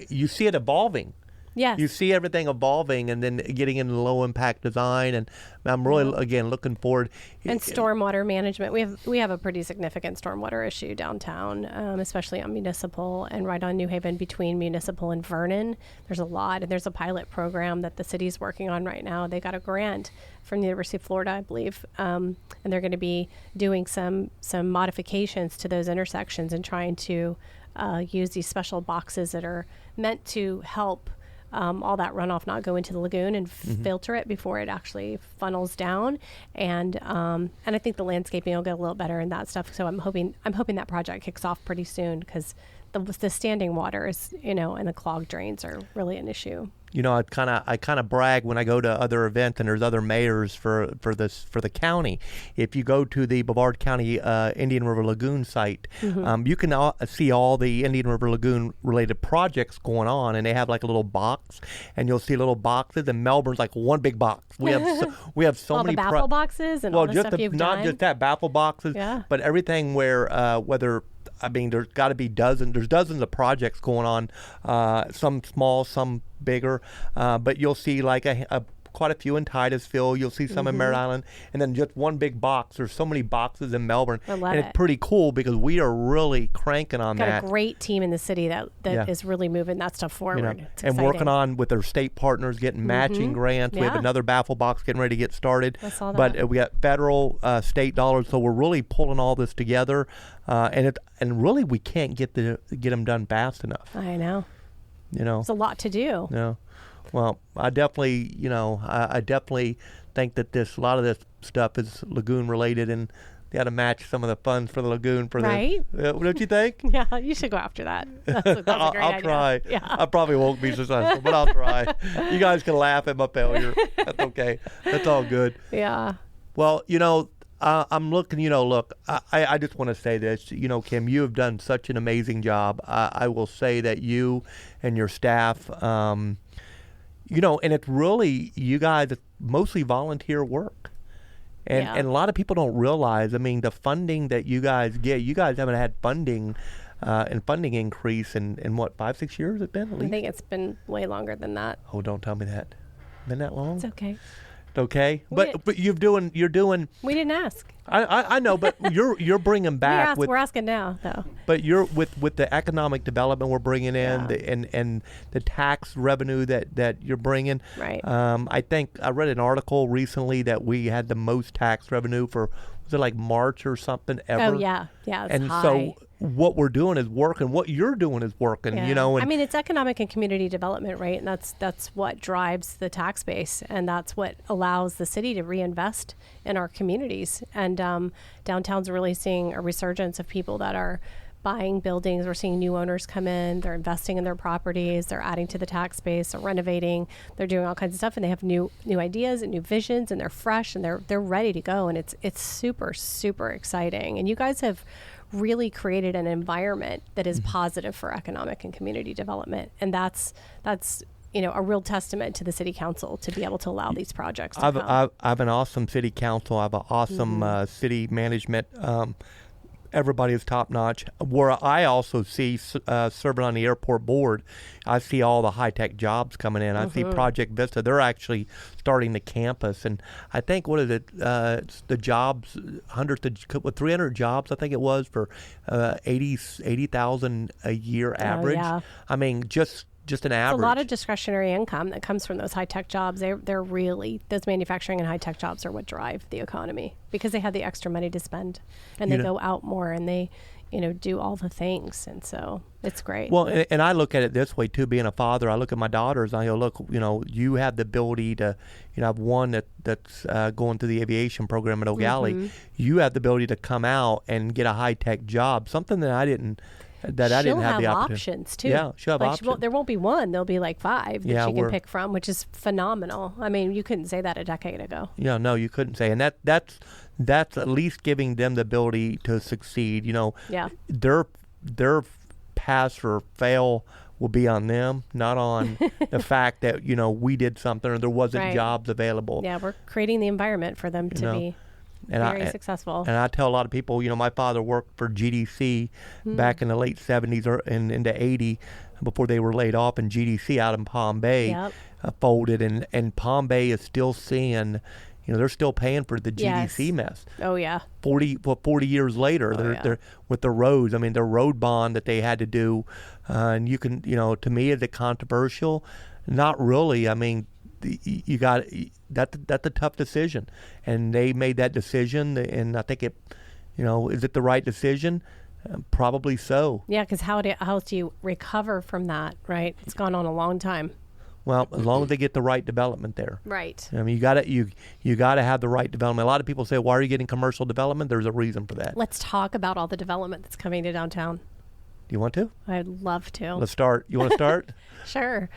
you see it evolving. Yes. You see everything evolving and then getting into low impact design, and I'm really again looking forward. And stormwater management. We have a pretty significant stormwater issue downtown, especially on Municipal and right on New Haven between Municipal and Vernon. There's a lot, and there's a pilot program that the city's working on right now. They got a grant from the University of Florida, I believe, and they're going to be doing some modifications to those intersections and trying to use these special boxes that are meant to help all that runoff not go into the lagoon and filter it before it actually funnels down. And I think the landscaping will get a little better in that stuff. So I'm hoping that project kicks off pretty soon, because the standing water is, and the clogged drains are really an issue. I kind of brag when I go to other events and there's other mayors for the county. If you go to the Brevard County Indian River Lagoon site, you can see all the Indian River Lagoon related projects going on, and they have like a little box, and you'll see little boxes. And Melbourne's like one big box. We have so all many the baffle boxes and all the stuff you've not done. just that baffle boxes, but everything where whether. I mean, there's got to be dozens of projects going on, some small, some bigger, but you'll see like quite a few in Titusville. You'll see some in Merritt Island, and then just one big box. There's so many boxes in Melbourne, I love and it. It's pretty cool because we are really cranking on that. Got a great team in the city that is really moving that stuff forward. It's and exciting. working on with their state partners, getting matching grants. We have another baffle box getting ready to get started. I saw that. But we got federal, state dollars, so we're really pulling all this together, and really we can't get them done fast enough. I know. It's a lot to do. Yeah. Well, I definitely, I definitely think that a lot of this stuff is lagoon related, and they got to match some of the funds for the lagoon for right? Don't you think? Yeah, you should go after that. That's a great I'll idea. try. Yeah. I probably won't be successful, but I'll try. You guys can laugh at my failure. That's okay. That's all good. Yeah. Well, I'm looking, look, I just want to say this, Kim, you have done such an amazing job. I will say that you and your staff, and it's really, you guys, it's mostly volunteer work. And a lot of people don't realize, the funding that you guys get, you guys haven't had funding and funding increase in what, 5-6 years it's been at least? I think it's been way longer than that. Oh, don't tell me that. Been that long? It's okay. Okay, but you're doing. We didn't ask. I know, but you're bringing back. We're asking now, though. But you're with the economic development we're bringing in, and the tax revenue that you're bringing. Right. I think I read an article recently that we had the most tax revenue for, was it like March or something ever? Oh yeah, it's and high. so what we're doing is working. What you're doing is working. Yeah. And it's economic and community development, right? And that's what drives the tax base, and that's what allows the city to reinvest in our communities. And downtown's really seeing a resurgence of people that are buying buildings. We're seeing new owners come in. They're investing in their properties. They're adding to the tax base. They're renovating. They're doing all kinds of stuff, and they have new ideas and new visions, and they're fresh and they're ready to go. And it's super, super exciting. And you guys have really created an environment that is positive for economic and community development, and that's a real testament to the city council to be able to allow these projects to come. I have an awesome city council. I have an awesome city management. Everybody is top notch. Where I also see serving on the airport board, I see all the high tech jobs coming in. I see Project Vista. They're actually starting the campus, and I think what is it? It's the jobs, 300 jobs. I think it was for 80,000 a year average. Yeah. Just an average. It's a lot of discretionary income that comes from those high-tech jobs. They're really, those manufacturing and high-tech jobs are what drive the economy, because they have the extra money to spend, and they go out more, and they, do all the things. And so it's great. Well, and I look at it this way too, being a father. I look at my daughters and I go, look, you have the ability to, I have one that's going through the aviation program at O'Galley. You have the ability to come out and get a high-tech job, something that I didn't have the opportunity. Options too. Yeah, she'll have options. There won't be one. There'll be like 5 that you can pick from, which is phenomenal. You couldn't say that a decade ago. Yeah, no, you couldn't say, and that's at least giving them the ability to succeed. Their pass or fail will be on them, not on the fact that we did something or there wasn't jobs available. Yeah, we're creating the environment for them to be. Very successful. And I tell a lot of people, my father worked for GDC back in the late 70s or into 80 before they were laid off, and GDC out in Palm Bay folded, and Palm Bay is still seeing, they're still paying for the GDC mess. Oh, yeah. 40 years later, they're with the roads. I mean, the road bond that they had to do, and you can, to me, is it controversial? Not really. I mean, you got that's a tough decision, and they made that decision, and I think it, is it the right decision? Probably so. Yeah, because how else do you recover from that? Right, it's gone on a long time. Well, as long as they get the right development there. Right. I mean, you gotta have the right development. A lot of people say, "Why are you getting commercial development?" There's a reason for that. Let's talk about all the development that's coming to downtown. Do you want to? I'd love to. Let's start. You want to start? Sure.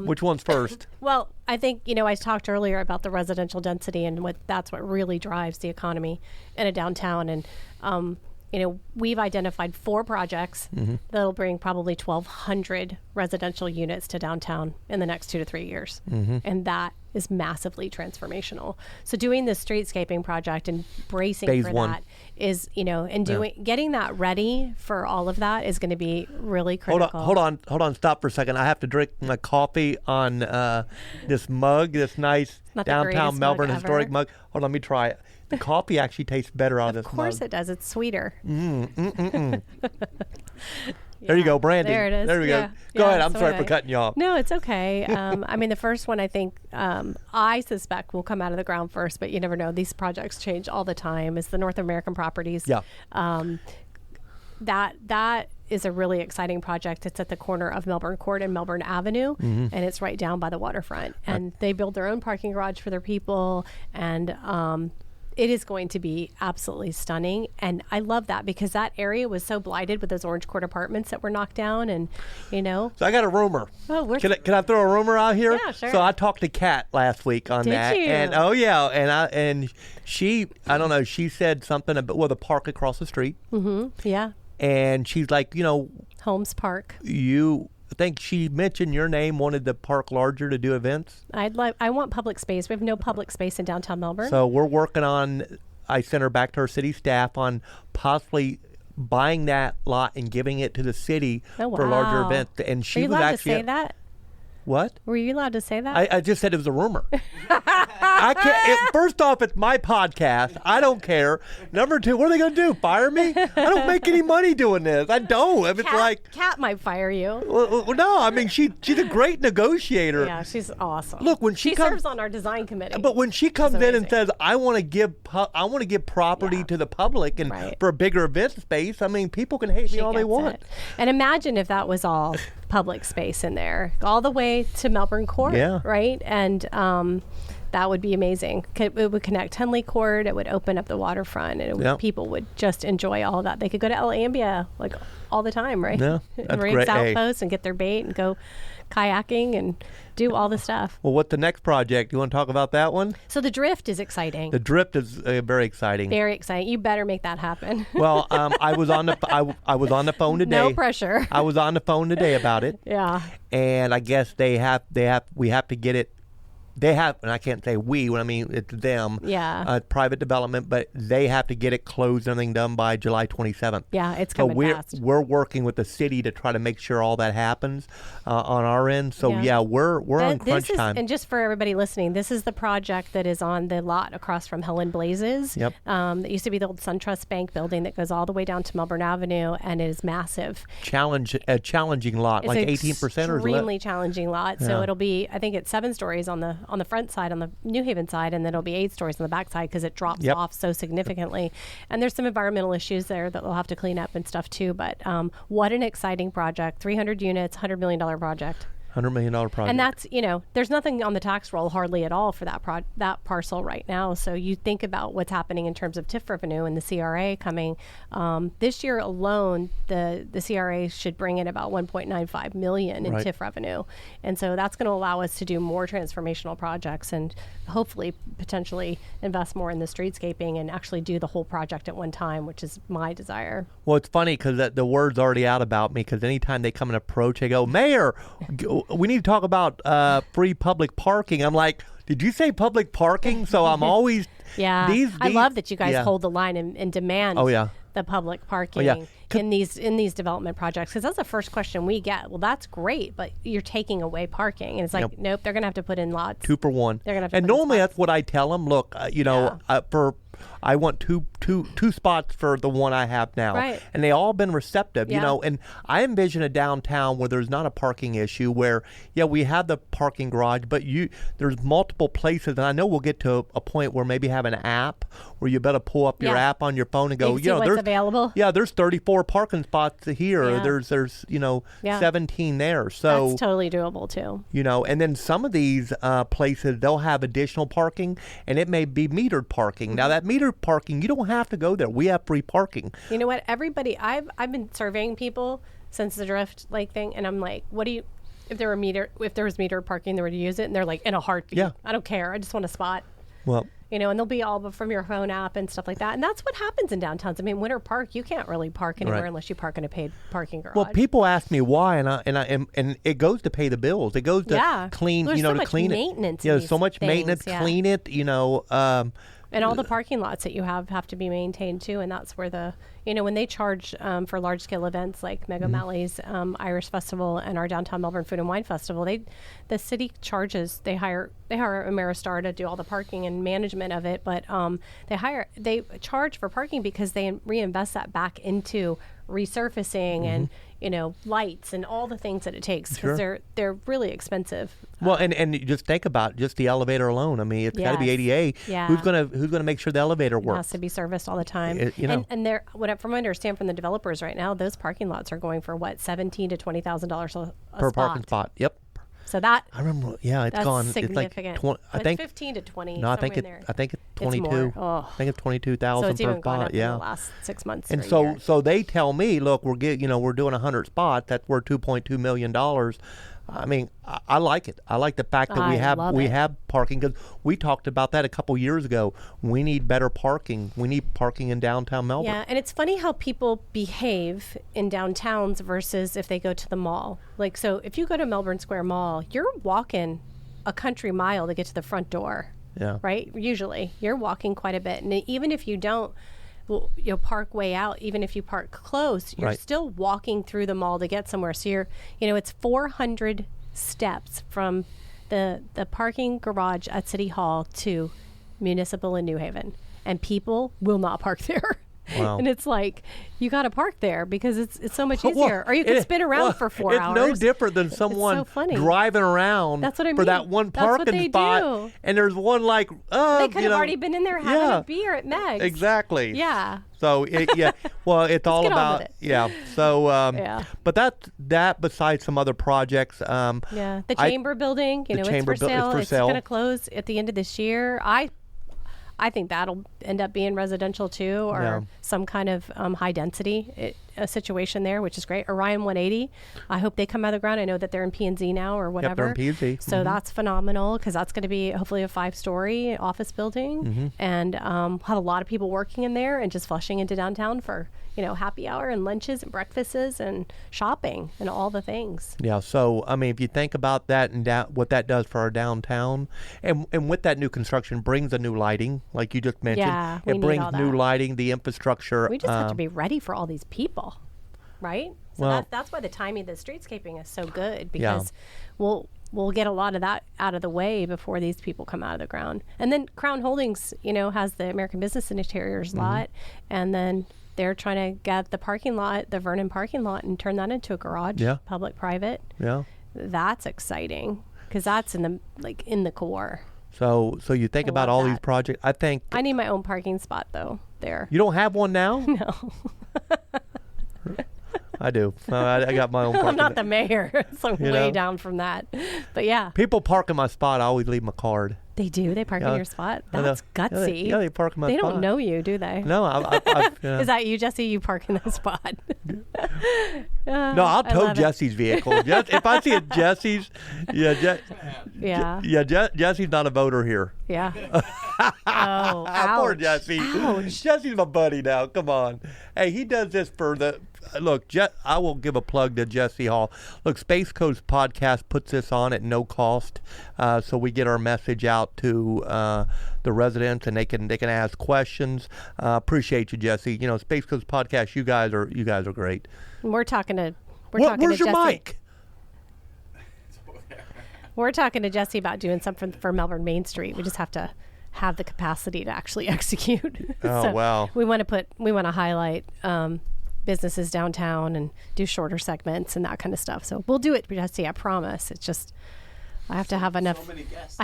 Which one's first? Well, I think, I talked earlier about the residential density and that's what really drives the economy in a downtown. And, we've identified 4 projects that'll bring probably 1,200 residential units to downtown in the next 2 to 3 years. And that is massively transformational. So doing this streetscaping project and bracing Phase for 1. that is, and getting that ready for all of that is going to be really critical. Hold on, stop for a second. I have to drink my coffee on this mug, this nice downtown Melbourne historic mug. Hold on, let me try it. The coffee actually tastes better out of this mug. Of course it does. It's sweeter. There you go, Brandy. There it is. There we go. Go ahead. I'm sorry for cutting you off. No, it's okay. I mean, the first one I think I suspect will come out of the ground first, but you never know. These projects change all the time. Is the North American Properties. Yeah. That is a really exciting project. It's at the corner of Melbourne Court and Melbourne Avenue, and it's right down by the waterfront. And they build their own parking garage for their people, and it is going to be absolutely stunning. And I love that because that area was so blighted with those Orange Court apartments that were knocked down, and So I got a rumor. Oh, can I throw a rumor out here? Yeah, sure. So I talked to Kat last week on that. Did you? And she, I don't know, she said something about the park across the street. Yeah. And she's like, Holmes Park. I think she mentioned your name, wanted the park larger to do events. I want public space. We have no public space in downtown Melbourne. So we're working on, I sent her back to her city staff on possibly buying that lot and giving it to the city for larger events. And she Are you was allowed actually to say that? What? Were you allowed to say that? I just said it was a rumor. I can't. First off, it's my podcast. I don't care. Number 2, what are they going to do? Fire me? I don't make any money doing this. I don't. If it's like Kat might fire you. Well, no. I mean, she's a great negotiator. Yeah, she's awesome. Look, when she serves on our design committee. But when she comes in and says, "I want to give property to the public and for a bigger event space," I mean, people can hate me all they want. And imagine if that was all public space in there, all the way to Melbourne Court, right? And that would be amazing. It would connect Henley Court. It would open up the waterfront, and people would just enjoy all of that. They could go to El Ambia like all the time, right? Yeah, that's and great. Outpost and get their bait and go kayaking and do all the stuff. Well, what's the next project? You want to talk about that one? So the Drift is exciting. The Drift is very exciting. Very exciting. You better make that happen. Well, I was on the phone today. No pressure. I was on the phone today about it. Yeah. And I guess we have to get it. They have, and I can't say we, when I mean it's them. Yeah. Private development, but they have to get it closed and everything done by July 27th. Yeah, it's coming fast. We're working with the city to try to make sure all that happens on our end. So we're on crunch time. And just for everybody listening, this is the project that is on the lot across from Helen Blazes. Yep. That used to be the old SunTrust Bank building that goes all the way down to Melbourne Avenue, and it is massive. A challenging lot, it's like 18% or so. Extremely challenging lot. So it'll be, I think it's 7 stories on the front side, on the New Haven side, and then it'll be 8 stories on the back side because it drops off so significantly. And there's some environmental issues there that we'll have to clean up and stuff too. But what an exciting project. 300 units, $100 million project. $100 million project. And that's, there's nothing on the tax roll hardly at all for that parcel right now. So you think about what's happening in terms of TIF revenue and the CRA coming. This year alone, the CRA should bring in about $1.95 million in TIF revenue. And so that's going to allow us to do more transformational projects and hopefully potentially invest more in the streetscaping and actually do the whole project at one time, which is my desire. Well, it's funny because the word's already out about me because anytime they come and approach, they go, "Mayor, we need to talk about free public parking. I'm like, did you say public parking? So I'm always I love that you guys hold the line and demand the public parking in these development projects, because that's the first question we get. Well, that's great, but you're taking away parking, and it's like, nope, they're gonna have to put in lots. 2 for 1. They're gonna have to and put in normally spots. that's what I tell them. Look, I want two spots for the one I have now. Right. And they all been receptive, you know, and I envision a downtown where there's not a parking issue, where, we have the parking garage, but there's multiple places, and I know we'll get to a point where maybe have an app where you better pull up your app on your phone and go, you know, there's available. Yeah, there's 34 parking spots here. Yeah. There's 17 there. So that's totally doable too. You know, and then some of these places, they'll have additional parking, and it may be metered parking. Now that metered parking, you don't have to go there. We have free parking. You know what? Everybody, I've been surveying people since the Drift Lake thing, and I'm like, what do you? If there was metered parking, they were to use it, and they're like, in a heartbeat. Yeah. I don't care. I just want a spot. Well. You know, and they'll be all from your phone app and stuff like that. And that's what happens in downtowns. I mean, Winter Park, you can't really park anywhere unless you park in a paid parking garage. Well, people ask me why, and it goes to pay the bills. It goes to clean, There's you know, so to clean much it. Maintenance. Yeah, so much maintenance, clean it, you know. And all the parking lots that you have to be maintained too, and that's where when they charge for large scale events like Mega Mally's Irish Festival and our downtown Melbourne Food and Wine Festival, the city charges. They hire Ameristar to do all the parking and management of it, but they charge for parking because they reinvest that back into resurfacing and lights and all the things that it takes, because they're really expensive. Well, and you just think about just the elevator alone. I mean, it's got to be ADA. Yeah. Who's gonna make sure the elevator works? It has to be serviced all the time. And they're, from what I understand from the developers right now, those parking lots are going for $17,000 to $20,000 per parking spot. Yep. So that I remember. Yeah, it's that's gone. Significant. It's like I think 15 to 20. No, I think it's 22. It's more. Oh. I think it's 22,000 so it's per even gone spot. up in the last 6 months. And or a year. so they tell me, look, we're doing 100 spots. That's worth $2.2 million. I mean, I like it. I like the fact that we have parking, because we talked about that a couple years ago. We need better parking. We need parking in downtown Melbourne. Yeah, and it's funny how people behave in downtowns versus if they go to the mall. Like, so if you go to Melbourne Square Mall, you're walking a country mile to get to the front door. Yeah. Right? Usually, you're walking quite a bit, and even if you don't, park way out. Even if you park close, you're still walking through the mall to get somewhere. So it's 400 steps from the parking garage at City Hall to Municipal in New Haven, and people will not park there. Wow. And it's like, you got to park there because it's so much easier. Or you can spin around for 4 hours. It's no different than someone driving around for that one parking spot. And there's one like, they could have already been in there having a beer at Meg's. Exactly. Yeah. So well, it's all about So but that besides some other projects. The Chamber building, it's for sale. It's going to close at the end of this year. I think that'll end up being residential too, or some kind of high density situation there, which is great. Orion 180, I hope they come out of the ground. I know that they're in P&Z now or whatever. Yep, they're in P&Z. So that's phenomenal, because that's going to be hopefully a 5-story office building, and have a lot of people working in there and just flushing into downtown for happy hour and lunches and breakfasts and shopping and all the things. Yeah. So I mean, if you think about that and what that does for our downtown, and with that new construction brings a new lighting, like you just mentioned. Yeah, it brings new lighting, the infrastructure. We just have to be ready for all these people, right? So that's why the timing of the streetscaping is so good, because we'll get a lot of that out of the way before these people come out of the ground. And then Crown Holdings, has the American Business and Interiors lot, and then they're trying to get the parking lot, the Vernon parking lot, and turn that into a garage, public-private. Yeah, that's exciting, because that's in the core. So you think about all these projects. I think I need my own parking spot though. There. You don't have one now? No. I do. I got my own parking. I'm not the mayor, so I'm way down from that. But yeah. People park in my spot. I always leave my card. They do? They park in your spot? That's gutsy. Yeah, they park in my spot. They don't know you, do they? No. Is that you, Jesse? You park in that spot? No, I'll tow Jesse's vehicle. If I see a Jesse's, Jesse's not a voter here. Yeah. Oh, poor Jesse. Ouch. Jesse's my buddy now. Come on. Hey, he does this for the. Look, I will give a plug to Jesse Hall. Look, Space Coast Podcast puts this on at no cost, so we get our message out to the residents, and they can ask questions. Appreciate you, Jesse. You know, Space Coast Podcast. You guys are great. We're talking to. Where's your Jesse. mic? We're talking to Jesse about doing something for Melbourne Main Street. We just have to have the capacity to actually execute. Oh, wow. We want to highlight businesses downtown and do shorter segments and that kind of stuff. So we'll do it, Jesse, I promise. It's just, I have to have enough. So many guests.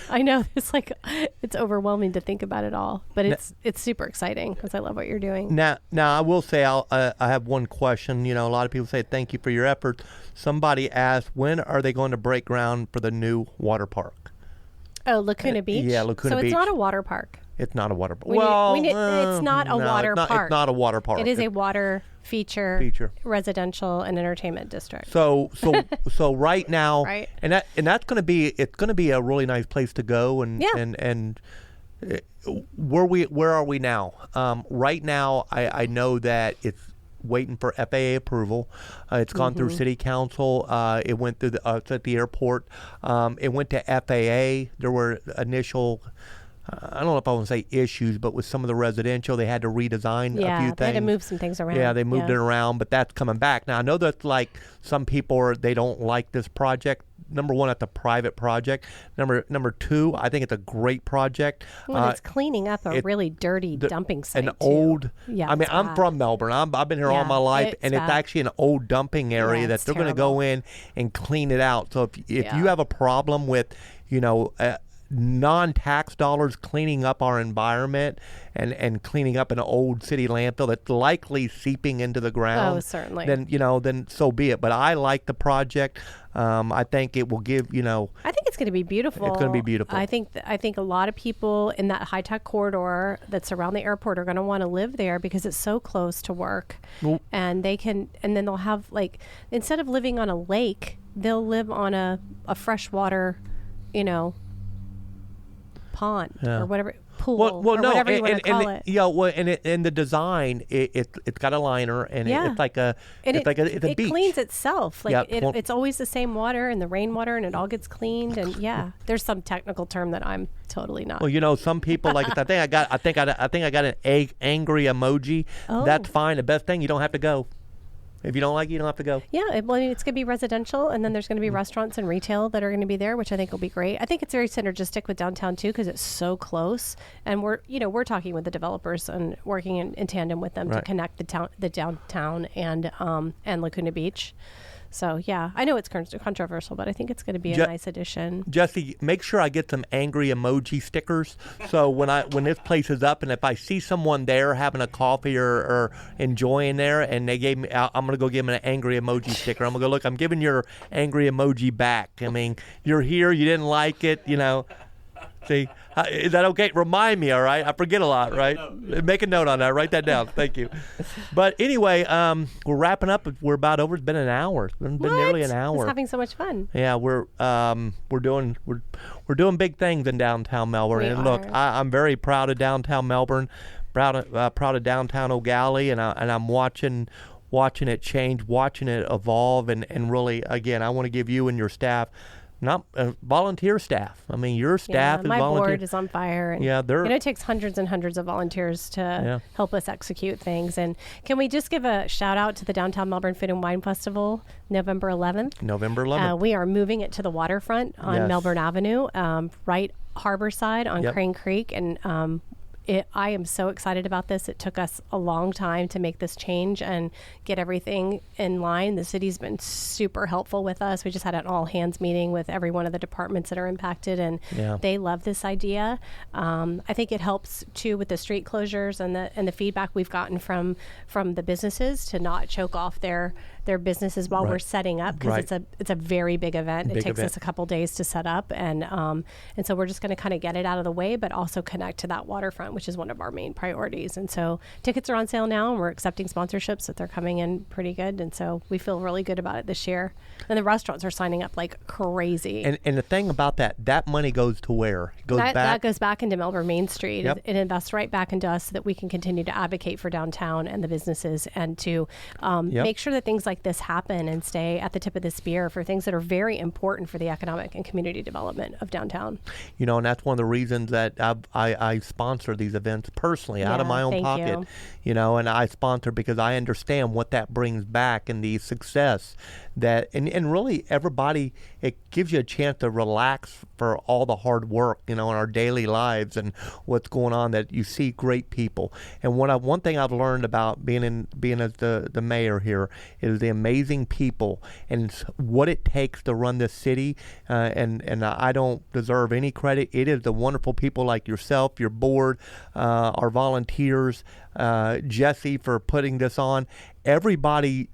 I know, it's overwhelming to think about it all, but it's super exciting because I love what you're doing. Now I will say I have one question. You know, a lot of people say thank you for your efforts. Somebody asked, when are they going to break ground for the new water park? Oh, Laguna Beach? Yeah, Laguna Beach. So it's not a water park. It's not a water park. It's not a water park. It's not a water park. It is a water feature residential and entertainment district. So right now, right. and that's going to be a really nice place to go. And where are we now? Right now, I know that it's waiting for FAA approval. It's gone through City Council. It went through it's at the airport. It went to FAA. There were initial. I don't know if I want to say issues, but with some of the residential, they had to redesign a few things. They had to move some things around. Yeah, they moved it around, but that's coming back. Now, I know that like some people they don't like this project. Number one, it's a private project. Number two, I think it's a great project. Well, it's cleaning up a really dirty dumping site. I'm from Melbourne. I've been here all my life, and it's actually an old dumping area that they're going to go in and clean it out. So if you have a problem with, non-tax dollars cleaning up our environment and cleaning up an old city landfill that's likely seeping into the ground. Oh, certainly. Then so be it. But I like the project. I think it will give, I think it's going to be beautiful. It's going to be beautiful. I think a lot of people in that high-tech corridor that's around the airport are going to want to live there because it's so close to work. Well, and then they'll have, instead of living on a lake, they'll live on a freshwater, pond or whatever, pool or whatever you want to call it. Yeah, and the design, it's got a liner and it's like a beach. It cleans itself. It's always the same water and the rainwater, and it all gets cleaned. And there's some technical term that I'm totally not. Well, some people I think I got an angry emoji. Oh. That's fine. The best thing, you don't have to go. If you don't like it, you don't have to go. Yeah, it's going to be residential, and then there's going to be restaurants and retail that are going to be there, which I think will be great. I think it's very synergistic with downtown too, because it's so close, and we're talking with the developers and working in tandem with them to connect the downtown and Laguna Beach. So I know it's controversial, but I think it's going to be a nice addition. Jesse, make sure I get some angry emoji stickers. So when this place is up, and if I see someone there having a coffee or enjoying there, and they gave me, I'm going to go give them an angry emoji sticker. I'm going to go, look, I'm giving your angry emoji back. I mean, you're here, you didn't like it, See, is that okay? Remind me, all right? I forget a lot, right? Make a note on that. Write that down. Thank you. But anyway, we're wrapping up. We're about over. It's been an hour. It's been nearly an hour. It's having so much fun. Yeah, we're doing big things in downtown Melbourne. Look, I'm very proud of downtown Melbourne. Proud of downtown O'Galley, and I'm watching it change, watching it evolve, and really, again, I want to give you and your staff. Not volunteer staff. I mean, your staff is volunteer. My board is on fire. And, it takes hundreds and hundreds of volunteers to help us execute things. And can we just give a shout out to the Downtown Melbourne Food and Wine Festival, November 11th? We are moving it to the waterfront on Melbourne Avenue, right harborside on Crane Creek. And I am so excited about this. It took us a long time to make this change and get everything in line. The city's been super helpful with us. We just had an all-hands meeting with every one of the departments that are impacted, and they love this idea. I think it helps, too, with the street closures and the feedback we've gotten from the businesses to not choke off their businesses while we're setting up, because it's a very big event. It takes us a couple days to set up, and so we're just going to kind of get it out of the way, but also connect to that waterfront, development, which is one of our main priorities. And so tickets are on sale now, and we're accepting sponsorships that they're coming in pretty good. And so we feel really good about it this year. And the restaurants are signing up like crazy. And the thing about that money goes to where? It goes back. That goes back into Melbourne Main Street. Yep. It invests right back into us so that we can continue to advocate for downtown and the businesses, and to make sure that things like this happen and stay at the tip of the spear for things that are very important for the economic and community development of downtown. You know, and that's one of the reasons that I sponsor these events personally out of my own pocket. You know, and I sponsor because I understand what that brings back and the success that, and really everybody, it gives you a chance to relax for all the hard work, you know, in our daily lives and what's going on, that you see great people. And one thing I've learned about being as the mayor here is the amazing people and what it takes to run this city. And I don't deserve any credit. It is the wonderful people like yourself, your board, our volunteers, Jesse for putting this on. Everybody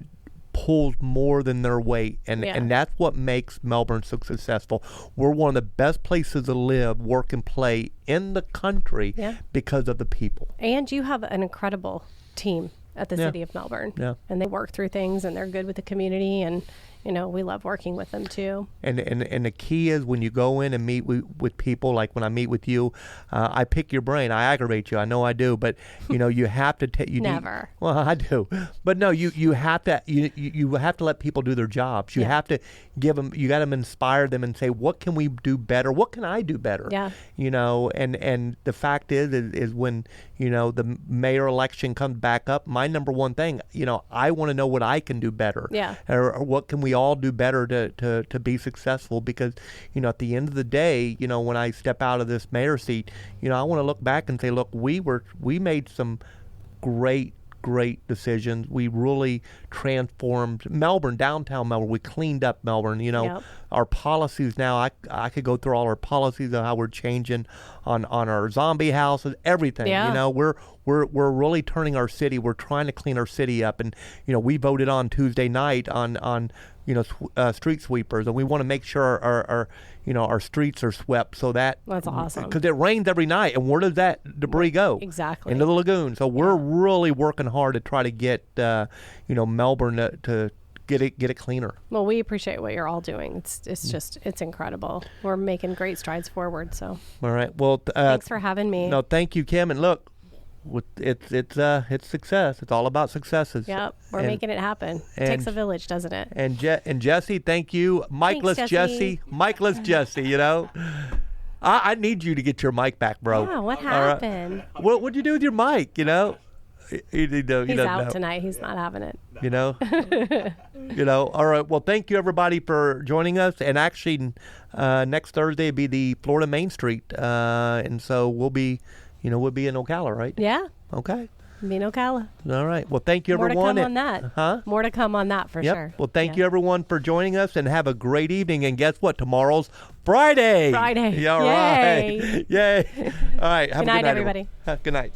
pulls more than their weight, and that's what makes Melbourne so successful. We're one of the best places to live, work, and play in the country because of the people. And you have an incredible team at the city of Melbourne. And they work through things, and they're good with the community, and you know, we love working with them too. And the key is when you go in and meet with people, like when I meet with you, I pick your brain. I aggravate you. I know I do, but you know, you have to take. Never. Well, I do, but no, you have to. You have to let people do their jobs. You have to give them. You got to inspire them and say, what can we do better? What can I do better? Yeah. You know, and the fact is when you know the mayor election comes back up, my number one thing, you know, I want to know what I can do better. Yeah. Or what can we all do better to be successful, because you know at the end of the day, you know, when I step out of this mayor seat, you know, I want to look back and say, look, we made some great decisions. We really transformed Melbourne, downtown Melbourne. We cleaned up Melbourne. You know, our policies now, I could go through all our policies on how we're changing on our zombie houses, everything. You know, we're really turning our city. We're trying to clean our city up, and you know, we voted on Tuesday night on you know, street sweepers, and we want to make sure our streets are swept, so that's awesome, because it rains every night, and where does that debris go? Exactly, into the lagoon. So we're really working hard to try to get you know, Melbourne to get it cleaner. Well, we appreciate what you're all doing. It's incredible. We're making great strides forward. So all right, well, thanks for having me. No, thank you, Kim, and look. It's success. It's all about successes. Yep, we're making it happen. It takes a village, doesn't it? And Jesse, thank you. Mikeless Jesse. Mikeless Jesse, you know. I need you to get your mic back, bro. Yeah, what happened? Right. What'd you do with your mic, you know? He's out tonight. He's not having it. You know? You know, all right. Well, thank you, everybody, for joining us. And actually, next Thursday will be the Florida Main Street. And so we'll be in Ocala, right? Yeah. Okay. Be in Ocala. All right. Well, thank you, everyone. More to come on that. Huh? More to come on that for sure. Well, thank you, everyone, for joining us, and have a great evening. And guess what? Tomorrow's Friday. Yeah, all right. Yay. All right. Have a good night, everybody. Good night.